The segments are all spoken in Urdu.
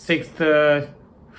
6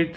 8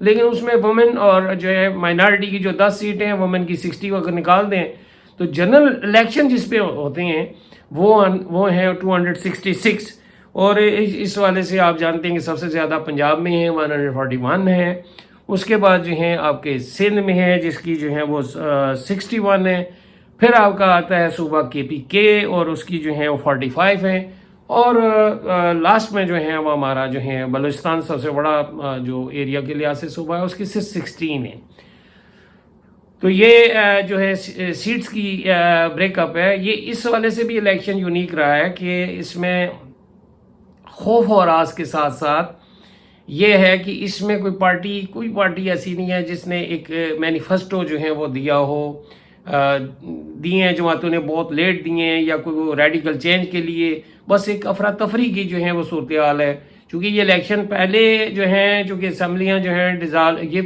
لیکن اس میں وومن اور جو ہے مائنارٹی کی جو 10 سیٹیں ہیں، وومن کی 60 اگر نکال دیں تو جنرل الیکشن جس پہ ہوتے ہیں وہ ہیں 266، اور اس والے سے آپ جانتے ہیں کہ سب سے زیادہ پنجاب میں ہیں، 141 ہیں. اس کے بعد جو ہیں آپ کے سندھ میں ہے جس کی جو ہے وہ 61 ہے. پھر آپ کا آتا ہے صوبہ KPK اور اس کی جو ہے وہ 45 ہیں. اور لاسٹ میں جو ہے وہ ہمارا جو ہے بلوچستان سب سے بڑا جو ایریا کے لحاظ سے صوبہ ہے، اس کی صرف 16 ہے. تو یہ جو ہے سیٹس کی بریک اپ ہے. یہ اس والے سے بھی الیکشن یونیک رہا ہے کہ اس میں خوف و راز کے ساتھ ساتھ یہ ہے کہ اس میں کوئی پارٹی ایسی نہیں ہے جس نے ایک مینیفیسٹو جو ہے وہ دیا ہو. دیے ہیں جماعتوں نے، بہت لیٹ دیے ہیں، یا کوئی وہ ریڈیکل چینج کے لیے، بس ایک افراتفری کی جو ہے وہ صورتحال ہے. چونکہ یہ الیکشن پہلے جو ہیں، چونکہ اسمبلیاں جو ہیں یہ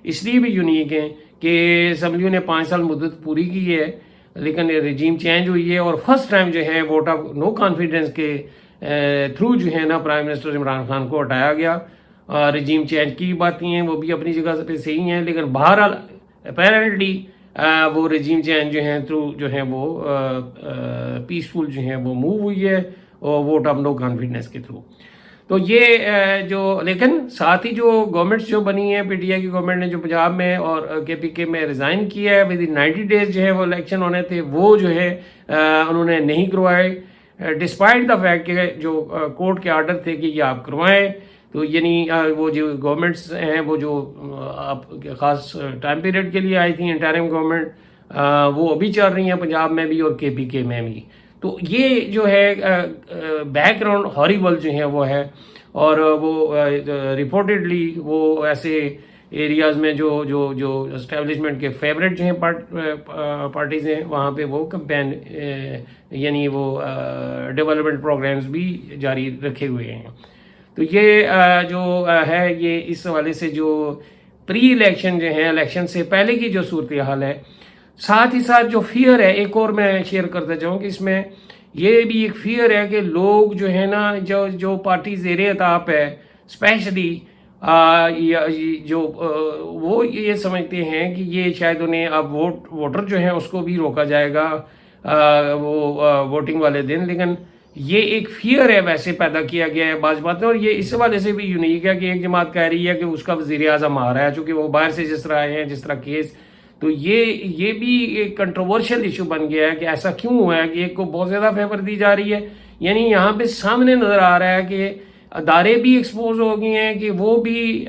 اس لیے بھی یونیک ہیں کہ اسمبلیوں نے 5 سال مدت پوری کی ہے، لیکن رجیم چینج ہوئی ہے، اور فرسٹ ٹائم جو ہے ووٹ آف نو کانفیڈنس کے تھرو جو ہے نا پرائم منسٹر عمران خان کو ہٹایا گیا. رجیم چینج کی باتیں ہیں وہ بھی اپنی جگہ پہ صحیح ہیں، لیکن بہرحال اپیرنٹلی وہ رجیم چینج جو ہیں تھرو جو ہے وہ پیسفل جو ہے وہ موو ہوئی ہے، اور ووٹ آف نو کانفیڈنس کے تھرو. تو یہ جو لیکن ساتھ ہی جو گورنمنٹس جو بنی ہیں، PTI کی گورنمنٹ نے جو پنجاب میں اور KPK میں ریزائن کیا ہے، ود ان 90 days جو ہے وہ الیکشن ہونے تھے، وہ جو ہے انہوں نے نہیں کروائے، ڈسپائٹ دا فیکٹ کہ جو کورٹ کے آرڈر تھے کہ یہ آپ کروائیں. تو یعنی وہ جو گورنمنٹس ہیں وہ جو خاص ٹائم پیریڈ کے لیے آئی تھیں، انٹرم گورنمنٹ، وہ ابھی چل رہی ہیں پنجاب میں بھی اور KPK میں بھی. تو یہ جو ہے بیک گراؤنڈ ہاریبل جو ہے وہ ہے. اور وہ رپورٹڈلی وہ ایسے ایریاز میں جو اسٹیبلشمنٹ کے فیوریٹ جو ہیں پارٹیز ہیں، وہاں پہ وہ کمپین یعنی وہ ڈیولپمنٹ پروگرامز بھی جاری رکھے ہوئے ہیں. تو یہ جو ہے یہ اس حوالے سے جو پری الیکشن جو ہیں، الیکشن سے پہلے کی جو صورتحال ہے، ساتھ ہی ساتھ جو فیئر ہے، ایک اور میں شیئر کرتا جاؤں کہ اس میں یہ بھی ایک فیئر ہے کہ لوگ جو ہے نا جو پارٹی زیر اطاعت ہے اسپیشلی جو وہ یہ سمجھتے ہیں کہ یہ شاید انہیں اب ووٹر جو ہیں اس کو بھی روکا جائے گا وہ ووٹنگ والے دن. لیکن یہ ایک فیئر ہے ویسے پیدا کیا گیا ہے بعض باتیں، اور یہ اس حوالے سے بھی یونیک ہے کہ ایک جماعت کہہ رہی ہے کہ اس کا وزیر اعظم آ رہا ہے، چونکہ وہ باہر سے جس طرح آئے ہیں، جس طرح کیس. تو یہ بھی ایک کنٹروورشل ایشو بن گیا ہے کہ ایسا کیوں ہوا ہے کہ ایک کو بہت زیادہ فیور دی جا رہی ہے. یعنی یہاں پہ سامنے نظر آ رہا ہے کہ ادارے بھی ایکسپوز ہو گئے ہیں کہ وہ بھی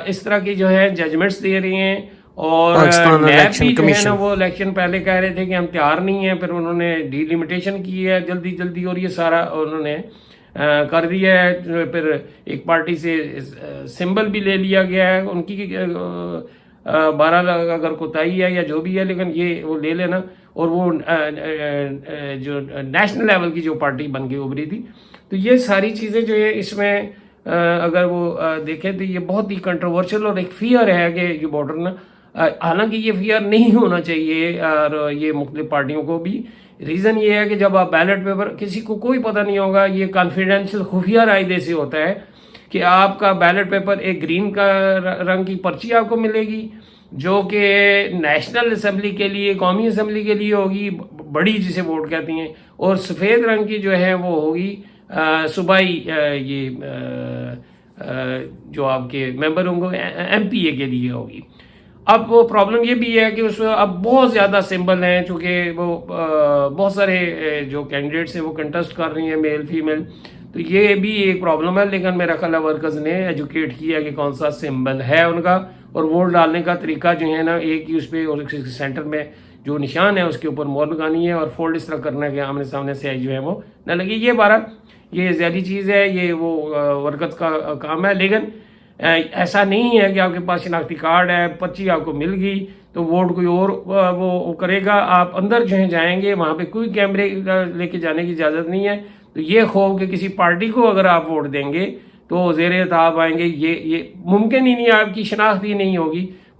اس طرح کی جو ہے ججمنٹس دے رہے ہیں. اور نیب بھی جو ہے نا وہ الیکشن پہلے کہہ رہے تھے کہ ہم تیار نہیں ہیں، پھر انہوں نے ڈی لمیٹیشن کی ہے جلدی، اور یہ سارا انہوں نے کر دیا ہے. پھر ایک پارٹی سے سمبل بھی لے لیا گیا ہے، ان کی 12 اگر کوتاہی ہے یا جو بھی ہے، لیکن یہ وہ لے لینا. اور وہ جو نیشنل لیول کی جو پارٹی بن کے ابھری تھی. تو یہ ساری چیزیں جو ہے اس میں اگر وہ دیکھیں تو یہ بہت ہی کنٹروورشل اور ایک فیئر ہے کہ جو ووٹر نا، حالانکہ یہ فیئر نہیں ہونا چاہیے اور یہ مختلف پارٹیوں کو بھی. ریزن یہ ہے کہ جب آپ بیلٹ پیپر، کسی کو کوئی پتہ نہیں ہوگا، یہ کانفیڈینشیل خفیہ رائے سے ہوتا ہے کہ آپ کا بیلٹ پیپر ایک گرین کا رنگ کی پرچی آپ کو ملے گی جو کہ نیشنل اسمبلی کے لیے، قومی اسمبلی کے لیے ہوگی، بڑی جسے ووٹ کہتی ہیں، اور سفید رنگ کی جو ہے وہ ہوگی صوبائی یہ جو آپ کے ممبر ہوں گے MPA کے لیے ہوگی. اب وہ پرابلم یہ بھی ہے کہ اس میں اب بہت زیادہ سمبل ہیں، چونکہ وہ بہت سارے جو کینڈیڈیٹس ہیں وہ کنٹسٹ کر رہی ہیں، میل فیمیل. تو یہ بھی ایک پرابلم ہے، لیکن میرا خیال ہے ورکرز نے ایجوکیٹ کیا کہ کون سا سمبل ہے ان کا، اور ووٹ ڈالنے کا طریقہ جو ہے نا ایک ہی اس پہ، اور سینٹر میں جو نشان ہے اس کے اوپر مہر لگانی ہے، اور فولڈ اس طرح کرنا ہے کہ آمنے سامنے سے جو ہے وہ نہ لگے. یہ یہ ذیلی چیز ہے، یہ وہ ورکرز کا کام ہے. لیکن ایسا نہیں ہے کہ آپ کے پاس شناختی کارڈ ہے، پرچی آپ کو مل گئی تو ووٹ کوئی اور وہ کرے گا. آپ اندر جو ہے جائیں گے، وہاں پہ کوئی کیمرے لے کے جانے کی اجازت نہیں ہے. تو یہ خوف کہ کسی پارٹی کو اگر آپ ووٹ دیں گے تو زیر اطاعت آئیں گے، یہ ممکن ہی نہیں، آپ کی شناخت ہی نہیں ہوگی.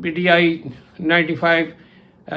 PTI 95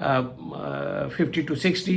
50 to 60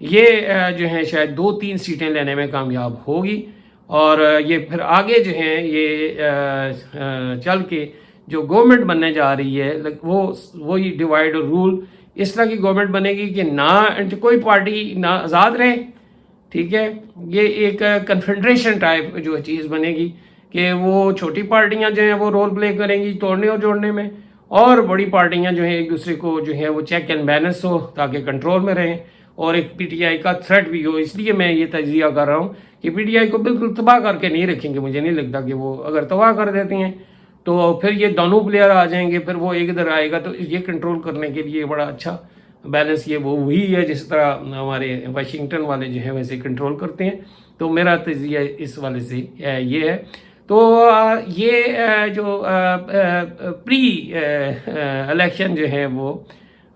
یہ جو ہے شاید 2-3 سیٹیں لینے میں کامیاب ہوگی، اور یہ پھر آگے جو ہیں یہ چل کے جو گورنمنٹ بننے جا رہی ہے وہ وہی ڈیوائڈ اور رول اس طرح کی گورنمنٹ بنے گی کہ نہ کوئی پارٹی نہ آزاد رہے، ٹھیک ہے، یہ ایک کنفیڈریشن ٹائپ جو چیز بنے گی کہ وہ چھوٹی پارٹیاں جو ہیں وہ رول پلے کریں گی توڑنے اور جوڑنے میں، اور بڑی پارٹیاں جو ہیں ایک دوسرے کو جو ہے وہ چیک اینڈ بیلنس ہو تاکہ کنٹرول میں رہیں، اور ایک پی ٹی آئی کا تھریٹ بھی ہو۔ اس لیے میں یہ تجزیہ کر رہا ہوں کہ پی ٹی آئی کو بالکل تباہ کر کے نہیں رکھیں گے، مجھے نہیں لگتا کہ وہ اگر تباہ کر دیتے ہیں تو پھر یہ دونوں پلیئر آ جائیں گے، پھر وہ ایک ادھر آئے گا، تو یہ کنٹرول کرنے کے لیے بڑا اچھا بیلنس یہ وہی ہے جس طرح ہمارے واشنگٹن والے جو ہیں ویسے کنٹرول کرتے ہیں۔ تو میرا تجزیہ اس والے سے یہ ہے۔ تو یہ جو پری الیکشن جو ہے وہ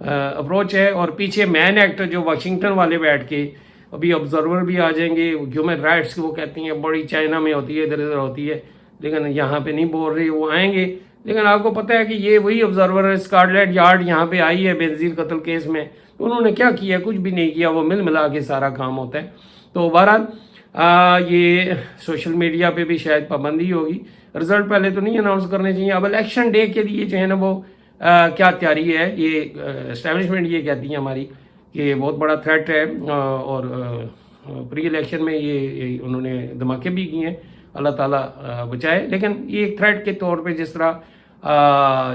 اپروچ ہے، اور پیچھے مین ایکٹر جو واشنگٹن والے بیٹھ کے ابھی آبزرور بھی آ جائیں گے، ہیومن رائٹس وہ کہتے ہیں بڑی چائنا میں ہوتی ہے، ادھر ادھر ہوتی ہے، لیکن یہاں پہ نہیں بول رہی، وہ آئیں گے۔ لیکن آپ کو پتہ ہے کہ یہ وہی آبزرور ہے، اسکاٹ یارڈ یہاں پہ آئی ہے بینظیر قتل کیس میں، تو انہوں نے کیا کیا؟ کچھ بھی نہیں کیا، وہ مل ملا کے سارا کام ہوتا ہے۔ تو بہرحال یہ سوشل میڈیا پہ بھی شاید پابندی ہوگی، رزلٹ پہلے تو نہیں اناؤنس کرنے چاہیے۔ اب الیکشن ڈے کے لیے جو ہے نا وہ کیا تیاری ہے، یہ اسٹیبلشمنٹ یہ کہتی ہے ہماری کہ بہت بڑا تھریٹ ہے، اور پری الیکشن میں یہ انہوں نے دھماکے بھی کیے ہیں، اللہ تعالیٰ بچائے۔ لیکن یہ ایک تھریٹ کے طور پہ، جس طرح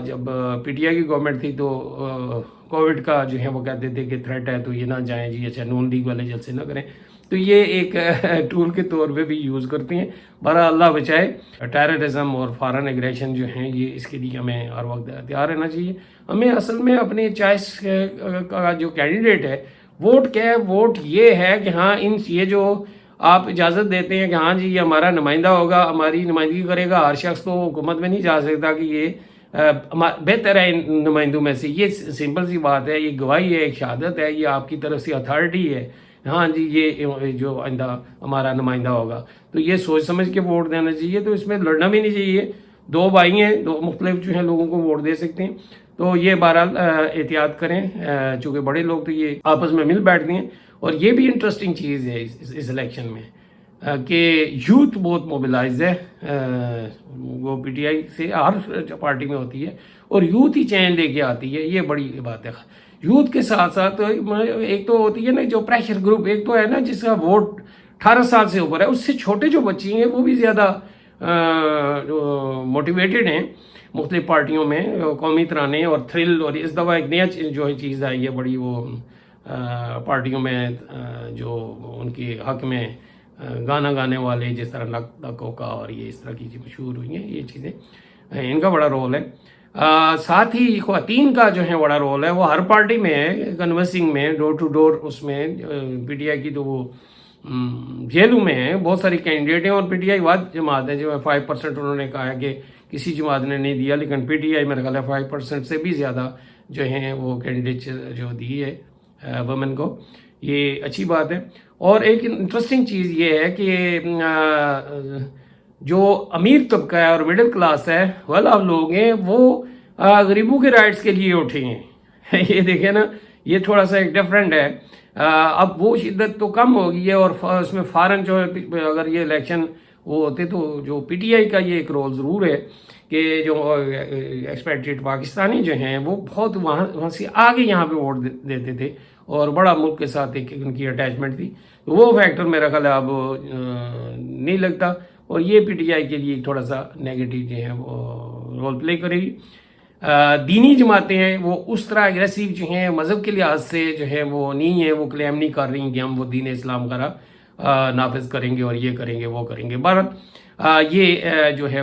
جب پی ٹی آئی کی گورنمنٹ تھی تو کووڈ کا جو ہے وہ کہتے تھے کہ تھریٹ ہے تو یہ نہ جائیں جی، اچھا نون لیگ والے جلسے نہ کریں، تو یہ ایک ٹول کے طور پہ بھی یوز کرتے ہیں۔ بہرحال اللہ بچائے۔ ٹیررزم اور فارن ایگریشن جو ہیں یہ اس کے لیے ہمیں ہر وقت تیار رہنا چاہیے۔ ہمیں اصل میں اپنے چوائس کا جو کینڈیڈیٹ ہے، ووٹ کیا ہے؟ ووٹ یہ ہے کہ ہاں یہ جو آپ اجازت دیتے ہیں کہ ہاں جی یہ ہمارا نمائندہ ہوگا، ہماری نمائندگی کرے گا، ہر شخص تو حکومت میں نہیں جا سکتا کہ یہ بہتر ہے ان نمائندوں میں سے، یہ سمپل سی بات ہے، یہ گواہی ہے، ایک شہادت ہے، یہ آپ کی طرف سے اتھارٹی ہے، ہاں جی یہ جو آئندہ ہمارا نمائندہ ہوگا۔ تو یہ سوچ سمجھ کے ووٹ دینا چاہیے، تو اس میں لڑنا بھی نہیں چاہیے۔ دو بھائی ہیں، دو مختلف جو ہیں لوگوں کو ووٹ دے سکتے ہیں، تو یہ بہرحال احتیاط کریں، چونکہ بڑے لوگ تو یہ آپس میں مل بیٹھتے ہیں۔ اور یہ بھی انٹرسٹنگ چیز ہے اس الیکشن میں کہ یوتھ بہت موبلائز ہے، وہ پی ٹی آئی سے ہر پارٹی میں ہوتی ہے، اور یوتھ ہی چین لے کے آتی ہے، یہ بڑی بات ہے۔ یوتھ کے ساتھ ساتھ ایک تو ہوتی ہے نا جو پریشر گروپ، ایک تو ہے نا جس کا ووٹ 18 سال سے اوپر ہے، اس سے چھوٹے جو بچے ہیں وہ بھی زیادہ موٹیویٹڈ ہیں مختلف پارٹیوں میں، قومی ترانے اور تھرل، اور اس دفعہ ایک نیا جو ہے چیز آئی ہے بڑی، وہ پارٹیوں میں جو ان کے حق میں گانا گانے والے، جس طرح لکو کا اور یہ اس طرح کی مشہور ہوئی ہیں، یہ چیزیں ان کا بڑا رول ہے۔ ساتھ ہی خواتین کا جو ہے بڑا رول ہے، وہ ہر پارٹی میں ہے، کنورسنگ میں، ڈور ٹو ڈور، اس میں پی ٹی آئی کی تو وہ جیلوں میں ہیں، بہت ساری کینڈیڈیٹ ہیں، اور پی ٹی آئی واحد جماعت ہے جو 5% انہوں نے کہا ہے کہ کسی جماعت نے نہیں دیا، لیکن پی ٹی آئی میرا خیال ہے 5% سے بھی زیادہ جو ہیں وہ کینڈیڈیٹ جو دی ہے وومن کو، یہ اچھی بات ہے۔ اور ایک انٹرسٹنگ چیز یہ ہے کہ جو امیر طبقہ ہے اور مڈل کلاس ہے، والا لوگ ہیں، وہ غریبوں کے رائٹس کے لیے اٹھے ہیں۔ یہ دیکھیں نا، یہ تھوڑا سا ایک ڈیفرنٹ ہے۔ اب وہ شدت تو کم ہو گئی ہے، اور اس میں فارن جو ہے، اگر یہ الیکشن وہ ہوتے تو جو پی ٹی آئی کا یہ ایک رول ضرور ہے کہ جو ایکسپیکٹڈ پاکستانی جو ہیں وہ بہت وہاں سے آگے یہاں پہ ووٹ دیتے تھے، اور بڑا ملک کے ساتھ ایک ان کی اٹیچمنٹ تھی، تو وہ فیکٹر میرا خیال اب نہیں لگتا، اور یہ پی ٹی آئی کے لیے تھوڑا سا نیگیٹو جو ہے وہ رول پلے کرے گی۔ دینی جماعتیں ہیں وہ اس طرح اگریسیو جو ہیں مذہب کے لحاظ سے جو ہے وہ نہیں ہیں، وہ کلیم نہیں کر رہی ہیں کہ ہم وہ دین اسلام کا نافذ کریں گے اور یہ کریں گے وہ کریں گے۔ بہرحال یہ جو ہے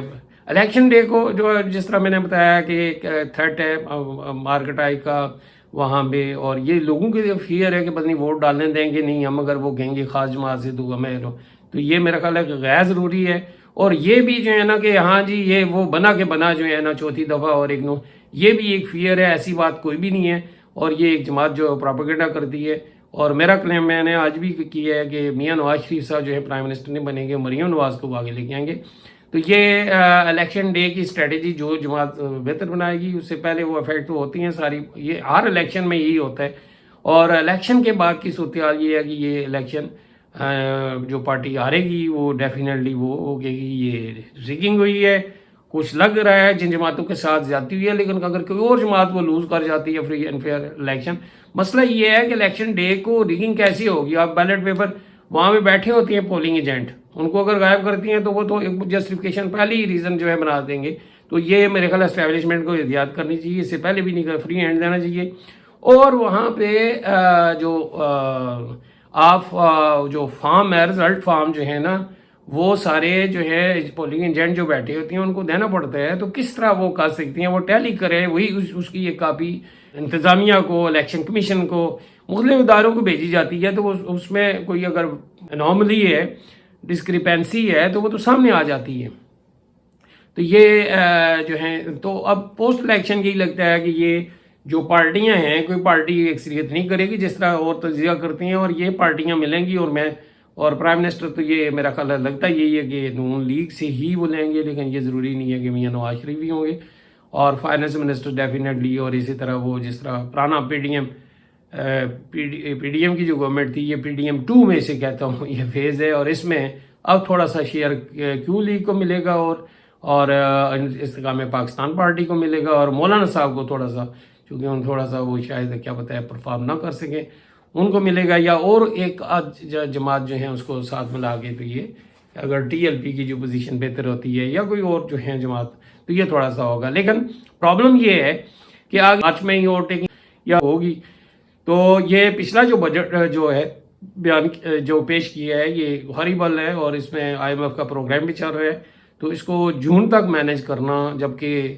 الیکشن ڈے کو جو جس طرح میں نے بتایا کہ ایک تھریٹ ہے مارکیٹائی کا وہاں پہ، اور یہ لوگوں کے فیئر ہے کہ پتہ نہیں ووٹ ڈالنے دیں گے نہیں ہم، اگر وہ کہیں گے خاص جماعت سے تو ہمیں، تو یہ میرا خیال ہے کہ غیر ضروری ہے۔ اور یہ بھی جو ہے نا کہ ہاں جی یہ وہ بنا کے بنا جو ہے نا چوتھی دفعہ، اور ایک نو، یہ بھی ایک فیئر ہے، ایسی بات کوئی بھی نہیں ہے، اور یہ ایک جماعت جو پراپیگنڈا کرتی ہے۔ اور میرا کلیم میں نے آج بھی کیا ہے کہ میاں نواز شریف صاحب جو ہے پرائم منسٹر نہیں بنیں گے، مریم نواز کو آگے لے کے آئیں گے، تو یہ الیکشن ڈے کی اسٹریٹجی جو جماعت بہتر بنائے گی، اس سے پہلے وہ افیکٹ تو ہوتی ہیں ساری، یہ ہر الیکشن میں یہی ہوتا ہے۔ اور الیکشن کے بعد کی صورتحال یہ ہے کہ یہ الیکشن جو پارٹی ہارے گی وہ ڈیفینیٹلی وہ ہوگی یہ ریگنگ ہوئی ہے. کچھ لگ رہا ہے جن جماعتوں کے ساتھ زیادتی ہوئی ہے، لیکن اگر کوئی اور جماعت وہ لوز کر جاتی ہے فری اینڈ فیئر الیکشن. مسئلہ یہ ہے کہ الیکشن ڈے کو ریگنگ کیسی ہوگی؟ آپ بیلٹ پیپر وہاں پہ بیٹھے ہوتے ہیں پولنگ ایجنٹ، ان کو اگر غائب کرتی ہیں تو وہ تو جسٹیفکیشن پہلے ہی ریزن جو ہے بنا دیں گے. تو یہ میرے خیال اسٹیبلشمنٹ کو احتیاط کرنی چاہیے، اس سے پہلے بھی نہیں فری ہینڈ دینا چاہیے. اور وہاں پہ جو جو فارم ہے، رزلٹ فارم جو ہے نا، وہ سارے جو ہے پولنگ ایجنٹ جو بیٹھے ہوتے ہیں ان کو دینا پڑتا ہے. تو کس طرح وہ کر سکتی ہیں؟ وہ ٹیلی کریں، وہی اس کی ایک کاپی انتظامیہ کو، الیکشن کمیشن کو، مختلف اداروں کو بھیجی جاتی ہے. تو وہ اس میں کوئی اگر انوملی ہے، ڈسکریپنسی ہے، تو وہ تو سامنے آ جاتی ہے. تو یہ جو ہیں، تو اب پوسٹ الیکشن یہی لگتا ہے کہ یہ جو پارٹیاں ہیں، کوئی پارٹی اکثریت نہیں کرے گی جس طرح اور تجزیہ کرتی ہیں، اور یہ پارٹیاں ملیں گی. اور پرائم منسٹر تو یہ میرا خیال لگتا یہی ہے کہ نون لیگ سے ہی وہ لیں گے، لیکن یہ ضروری نہیں ہے کہ میاں نواز شریف بھی ہوں گے. اور فائنانس منسٹر ڈیفینیٹلی، اور اسی طرح وہ جس طرح پرانا پی ڈی ایم کی جو گورنمنٹ تھی، یہ PDM 2 میں سے کہتا ہوں یہ فیز ہے. اور اس میں اب تھوڑا سا شیئر کیو لیگ کو ملے گا، اور استحکام پاکستان پارٹی کو ملے گا، اور مولانا صاحب کو تھوڑا سا، چونکہ ان تھوڑا سا وہ شاید کیا پتہ ہے پرفارم نہ کر سکیں، ان کو ملے گا. یا اور ایک جماعت جو ہے اس کو ساتھ ملا کے. تو یہ اگر TLP کی جو پوزیشن بہتر ہوتی ہے، یا کوئی اور جو ہے جماعت، تو یہ تھوڑا سا ہوگا. لیکن پرابلم یہ ہے کہ آج مارچ میں ہی اوور ٹیکنگ یا ہوگی. تو یہ پچھلا جو بجٹ جو ہے بیان جو پیش کیا ہے، یہ ہاریبل ہے، اور اس میں IMF کا پروگرام بھی چل رہا ہے. تو اس کو جون تک مینیج کرنا، جبکہ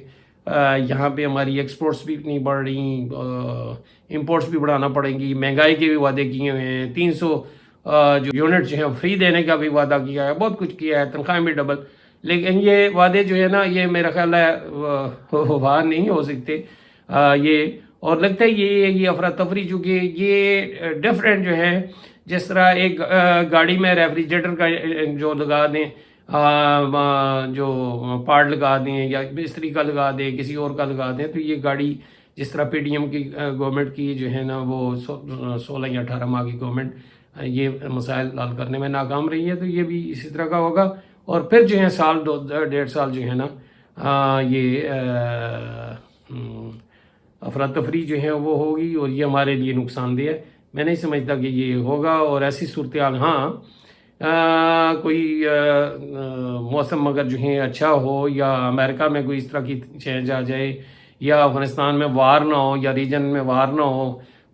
یہاں پہ ہماری ایکسپورٹس بھی اتنی بڑھ رہی، امپورٹس بھی بڑھانا پڑیں گی، مہنگائی کے بھی وعدے کیے ہوئے ہیں، 300 جو یونٹ جو ہیں فری دینے کا بھی وعدہ کیا ہے، بہت کچھ کیا ہے، تنخواہیں بھی ڈبل. لیکن یہ وعدے جو ہے نا، یہ میرا خیال ہے وہاں نہیں ہو سکتے. یہ اور لگتا ہے یہ افراتفری، چونکہ یہ ڈفرینٹ جو ہے، جس طرح ایک گاڑی میں ریفریجریٹر کا جو لگا دیں، جو پارٹ لگا دیں، یا بستری کا لگا دیں، کسی اور کا لگا دیں. تو یہ گاڑی جس طرح PDM کی گورنمنٹ کی جو ہے نا، وہ 16 یا 18 ماہ کی گورنمنٹ یہ مسائل حل کرنے میں ناکام رہی ہے. تو یہ بھی اسی طرح کا ہوگا. اور پھر جو ہے سال 1.5 سال جو ہے نا، یہ افراتفری جو ہے وہ ہوگی، اور یہ ہمارے لیے نقصان دہ ہے. میں نہیں سمجھتا کہ یہ ہوگا. اور ایسی صورتحال، ہاں کوئی موسم اگر جو ہے اچھا ہو، یا امریکہ میں کوئی اس طرح کی چینج آ جائے، یا افغانستان میں وار نہ ہو، یا ریجن میں وار نہ ہو،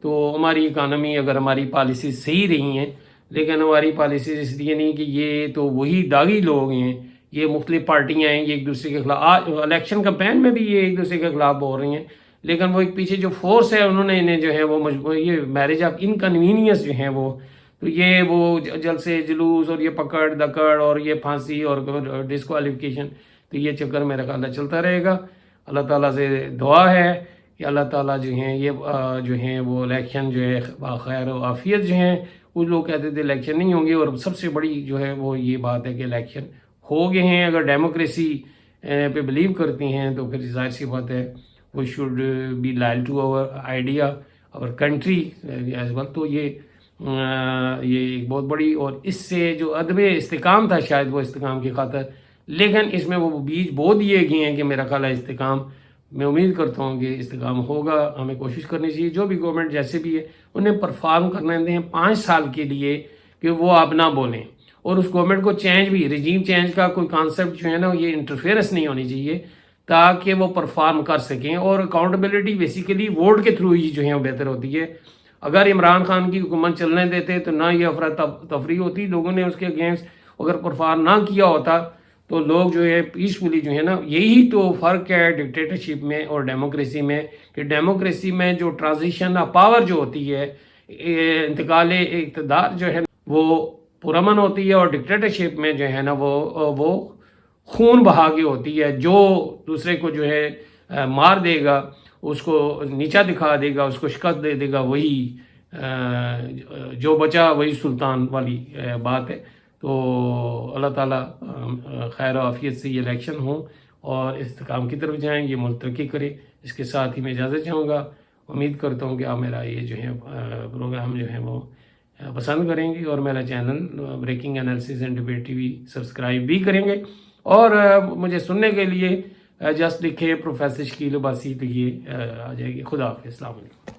تو ہماری اکانومی، اگر ہماری پالیسیز صحیح رہی ہیں، لیکن ہماری پالیسیز اس لیے نہیں کہ یہ تو وہی داغی لوگ ہیں، یہ مختلف پارٹیاں ہیں، یہ ایک دوسرے کے خلاف الیکشن کمپین میں بھی یہ ایک دوسرے کے خلاف بول رہی ہیں. لیکن وہ ایک پیچھے جو فورس ہے، انہوں نے انہیں جو ہے وہ یہ میرج آف انکنوینئنس جو ہیں تو یہ وہ جلسے جلوس، اور یہ پکڑ دکڑ، اور یہ پھانسی، اور ڈسکوالیفیکیشن، تو یہ چکر میرا خیال چلتا رہے گا. اللہ تعالیٰ سے دعا ہے کہ اللہ تعالیٰ جو ہیں یہ جو ہیں وہ الیکشن جو ہے خیر و عافیت جو ہیں. کچھ لوگ کہتے تھے الیکشن نہیں ہوں گے، اور سب سے بڑی جو ہے وہ یہ بات ہے کہ الیکشن ہو گئے ہیں. اگر ڈیموکریسی پہ بلیو کرتی ہیں، تو پھر ظاہر سی بات ہے we should be loyal to our idea, our country as well. تو یہ ایک بہت بڑی، اور اس سے جو عدم استحکام تھا شاید وہ استحکام کی خاطر، لیکن اس میں وہ بیج بو دیے گئے ہیں کہ میرا خیال ہے استحکام، میں امید کرتا ہوں کہ استحکام ہوگا. ہمیں کوشش کرنی چاہیے جو بھی گورنمنٹ جیسے بھی ہے انہیں پرفارم کرنے دیں 5 سال کے لیے، کہ وہ آپ نہ بولیں. اور اس گورنمنٹ کو چینج بھی، رجیم چینج کا کوئی کانسیپٹ جو ہے نا، یہ انٹرفیئرنس نہیں ہونی چاہیے، تاکہ وہ پرفارم کر سکیں. اور اکاؤنٹیبلٹی بیسیکلی ووٹ کے تھرو ہی جو ہے وہ بہتر ہوتی ہے. اگر عمران خان کی حکومت چلنے دیتے تو نہ یہ افراتفری ہوتی، لوگوں نے اس کے اگینسٹ اگر پرفارم نہ کیا ہوتا تو لوگ جو ہے پیسفلی جو ہے نا. یہی تو فرق ہے ڈکٹیٹرشپ میں اور ڈیموکریسی میں، کہ ڈیموکریسی میں جو ٹرانزیشن آف پاور جو ہوتی ہے، انتقال اقتدار جو ہے وہ پرامن ہوتی ہے، اور ڈکٹیٹرشپ میں جو ہے نا وہ خون بہا کے ہوتی ہے. جو دوسرے کو جو ہے مار دے گا، اس کو نیچا دکھا دے گا، اس کو شکست دے دے گا، وہی جو بچا وہی سلطان والی بات ہے. تو اللہ تعالیٰ خیر و عافیت سے یہ الیکشن ہوں اور استحکام کی طرف جائیں، یہ ملک ترقی کرے. اس کے ساتھ ہی میں اجازت چاہوں گا. امید کرتا ہوں کہ آپ میرا یہ جو ہے پروگرام جو ہے وہ پسند کریں گے اور میرا channel breaking analysis and debate T V subscribe بھی کریں گے. اور مجھے سننے کے لیے جسٹ لکھے پروفیسر شکیل عباسی تو یہ آ جائے گی. خدا حافظ. السلام علیکم.